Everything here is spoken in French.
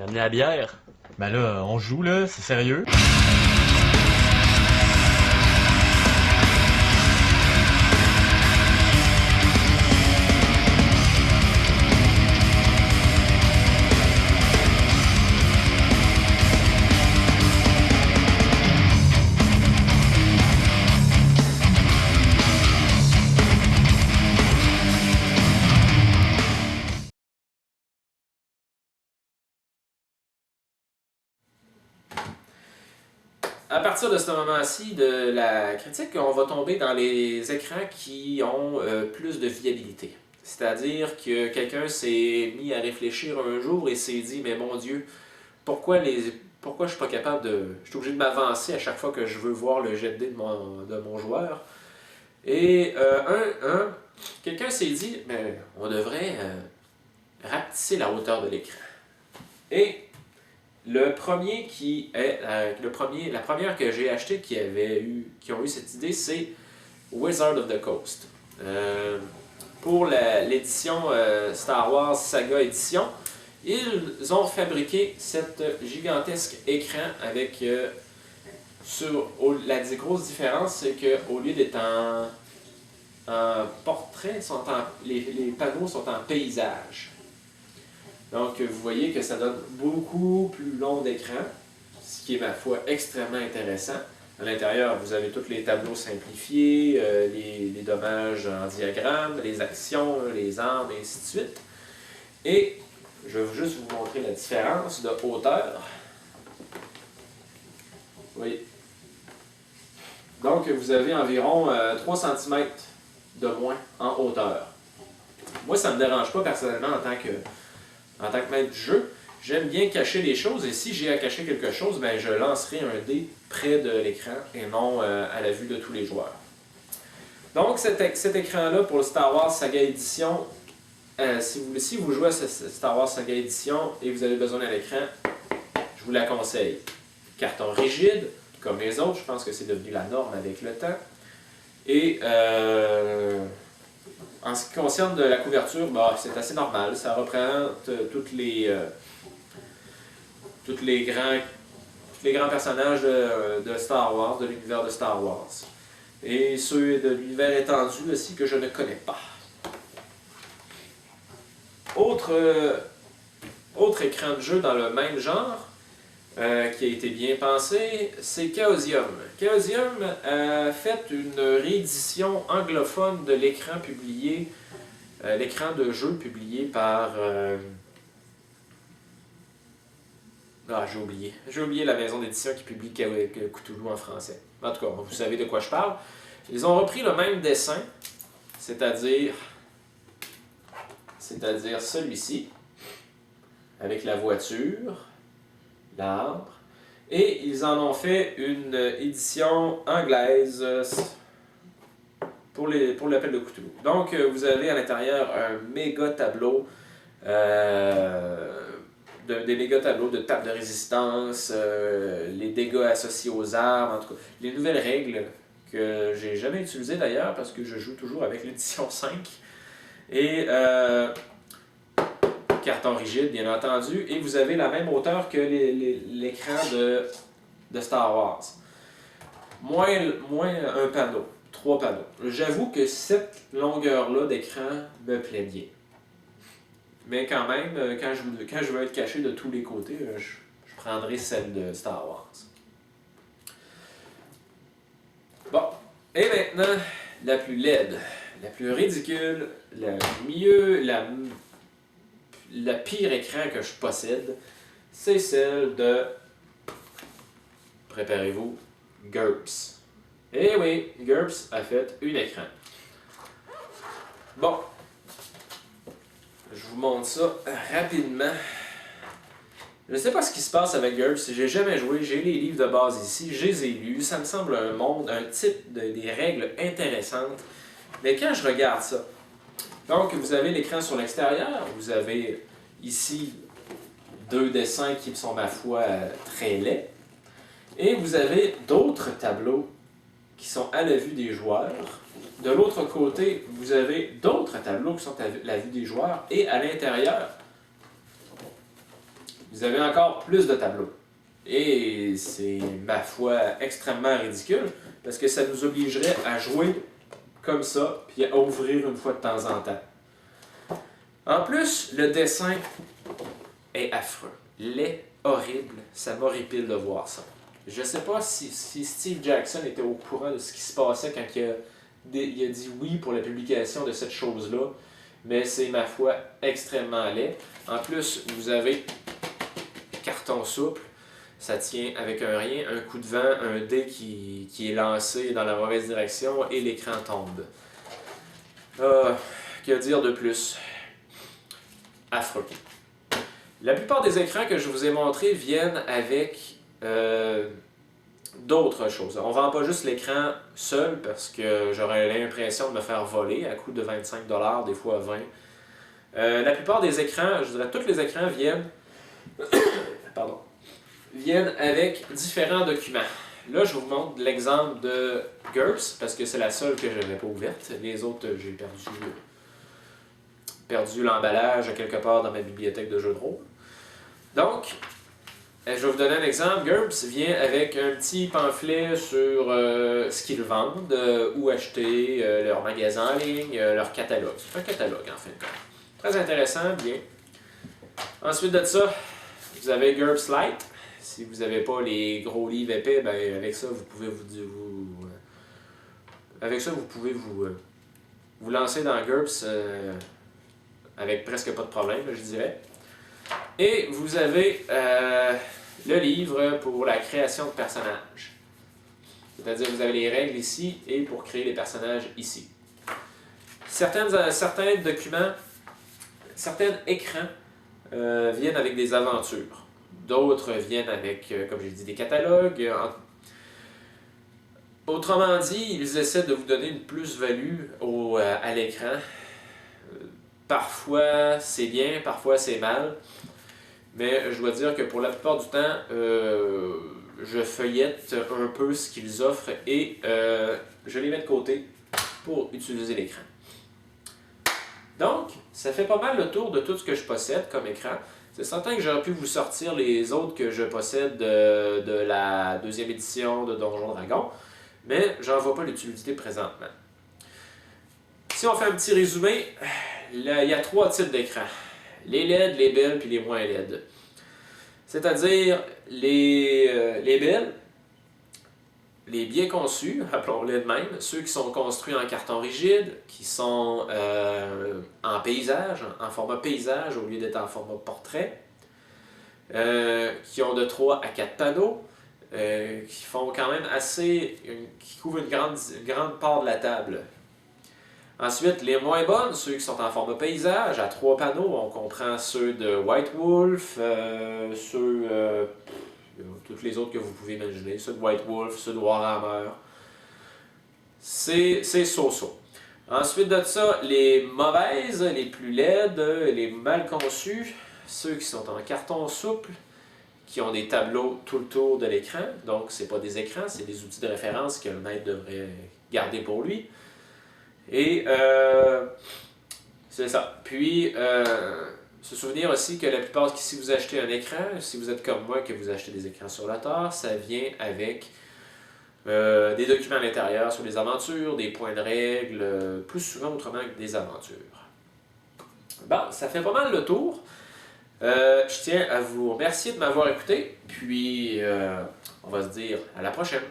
Il a amené la bière. Ben là, on joue là, c'est sérieux? À partir de ce moment-ci de la critique, on va tomber dans les écrans qui ont plus de viabilité. C'est-à-dire que quelqu'un s'est mis à réfléchir un jour et s'est dit « Mais mon Dieu, pourquoi je suis pas capable de... Je suis obligé de m'avancer à chaque fois que je veux voir le jet de dés de mon joueur. » Et quelqu'un s'est dit « Mais on devrait rapetisser la hauteur de l'écran. » Et le premier qui est la première que j'ai achetée qui ont eu cette idée, c'est Wizard of the Coast. Pour l'édition Star Wars Saga Edition, ils ont fabriqué cette gigantesque écran avec la grosse différence, c'est qu'au lieu d'être en portrait, les panneaux sont en paysage. Donc, vous voyez que ça donne beaucoup plus long d'écran, ce qui est, ma foi, extrêmement intéressant. À l'intérieur, vous avez tous les tableaux simplifiés, les dommages en diagramme, les actions, les armes, et ainsi de suite. Et je vais juste vous montrer la différence de hauteur. Oui. Donc, vous avez environ 3 cm de moins en hauteur. Moi, ça ne me dérange pas personnellement en tant que maître du jeu. J'aime bien cacher les choses et si j'ai à cacher quelque chose, ben, je lancerai un dé près de l'écran et non à la vue de tous les joueurs. Donc cet écran-là pour le Star Wars Saga Edition, si vous jouez à Star Wars Saga Edition et vous avez besoin d'un écran, je vous la conseille. Carton rigide, comme les autres, je pense que c'est devenu la norme avec le temps. Et en ce qui concerne de la couverture, bah, c'est assez normal. Ça représente tous les grands personnages de Star Wars, de l'univers de Star Wars. Et ceux de l'univers étendu aussi que je ne connais pas. Autre écran de jeu dans le même genre, qui a été bien pensé, c'est Chaosium. Chaosium a fait une réédition anglophone de l'écran publié, l'écran de jeu publié par... j'ai oublié la maison d'édition qui publie Cthulhu en français. En tout cas, vous savez de quoi je parle. Ils ont repris le même dessin, c'est-à-dire celui-ci, avec la voiture, l'arbre, et ils en ont fait une édition anglaise pour l'appel de Cthulhu. Donc, vous avez à l'intérieur un méga tableau, des méga tableaux de table de résistance, les dégâts associés aux armes, en tout cas, les nouvelles règles que j'ai jamais utilisées d'ailleurs parce que je joue toujours avec l'édition 5. Et carton rigide, bien entendu, et vous avez la même hauteur que l'écran de Star Wars. Moins un panneau, 3 panneaux. J'avoue que cette longueur-là d'écran me plaît bien. Mais quand même, quand je veux être caché de tous les côtés, je prendrai celle de Star Wars. Bon, et maintenant, la plus laide, la plus ridicule, la pire écran que je possède, c'est celle de, préparez-vous, GURPS. Eh oui, GURPS a fait un écran. Bon, je vous montre ça rapidement. Je ne sais pas ce qui se passe avec GURPS, j'ai jamais joué, j'ai les livres de base ici, je les ai lus, ça me semble un type des règles intéressantes. Mais quand je regarde ça, donc vous avez l'écran sur l'extérieur, vous avez ici 2 dessins qui sont, ma foi, très laids, et vous avez d'autres tableaux qui sont à la vue des joueurs. De l'autre côté, vous avez d'autres tableaux qui sont à la vue des joueurs, et à l'intérieur, vous avez encore plus de tableaux. Et c'est, ma foi, extrêmement ridicule, parce que ça nous obligerait à jouer comme ça, puis à ouvrir une fois de temps en temps. En plus, le dessin est affreux. Laid, horrible, ça m'horripile de voir ça. Je sais pas si Steve Jackson était au courant de ce qui se passait quand il a dit oui pour la publication de cette chose-là, mais c'est, ma foi, extrêmement laid. En plus, vous avez carton souple, ça tient avec un rien, un coup de vent, un dé qui est lancé dans la mauvaise direction et l'écran tombe. Que dire de plus? Affreux. La plupart des écrans que je vous ai montrés viennent avec d'autres choses. On ne vend pas juste l'écran seul parce que j'aurais l'impression de me faire voler à coût de 25 $, des fois 20 $. La plupart des écrans, je dirais tous les écrans viennent, viennent avec différents documents. Là, je vous montre l'exemple de GURPS parce que c'est la seule que je n'avais pas ouverte. Les autres, j'ai perdu l'emballage quelque part dans ma bibliothèque de jeux de rôle. Donc, je vais vous donner un exemple. GURPS vient avec un petit pamphlet sur ce qu'ils vendent, où acheter, leur magasin en ligne, leur catalogue. C'est un catalogue en fin de compte. Très intéressant, bien. Ensuite de ça, vous avez GURPS Lite. Si vous n'avez pas les gros livres épais, ben avec ça, vous pouvez vous lancer dans GURPS avec presque pas de problème, je dirais. Et vous avez le livre pour la création de personnages. C'est-à-dire que vous avez les règles ici et pour créer les personnages ici. Certains documents, certains écrans viennent avec des aventures. D'autres viennent avec, comme j'ai dit, des catalogues. Autrement dit, ils essaient de vous donner une plus-value à l'écran. Parfois c'est bien, parfois c'est mal. Mais je dois dire que pour la plupart du temps, je feuillette un peu ce qu'ils offrent et je les mets de côté pour utiliser l'écran. Donc, ça fait pas mal le tour de tout ce que je possède comme écran. C'est certain que j'aurais pu vous sortir les autres que je possède de la deuxième édition de Donjons Dragons, mais j'en vois pas l'utilité présentement. Si on fait un petit résumé, il y a 3 types d'écrans. Les LED, les belles, puis les moins LED. C'est-à-dire les belles, les bien conçus, appelons-les de même, ceux qui sont construits en carton rigide, qui sont en paysage, en format paysage au lieu d'être en format portrait, qui ont de 3 à 4 panneaux, qui font quand même qui couvrent une grande part de la table. Ensuite, les moins bonnes, ceux qui sont en format paysage, à 3 panneaux, on comprend ceux de White Wolf, toutes les autres que vous pouvez imaginer, ceux de White Wolf, ceux de Warhammer. C'est so-so. Ensuite de ça, les mauvaises, les plus laides, les mal conçues, ceux qui sont en carton souple, qui ont des tableaux tout le tour de l'écran. Donc, c'est pas des écrans, c'est des outils de référence que le maître devrait garder pour lui. Et c'est ça. Puis, se souvenir aussi que la plupart, si vous achetez un écran, si vous êtes comme moi, que vous achetez des écrans sur la tard, ça vient avec des documents à l'intérieur sur les aventures, des points de règle, plus souvent autrement que des aventures. Bon, ça fait pas mal le tour. Je tiens à vous remercier de m'avoir écouté, puis on va se dire à la prochaine.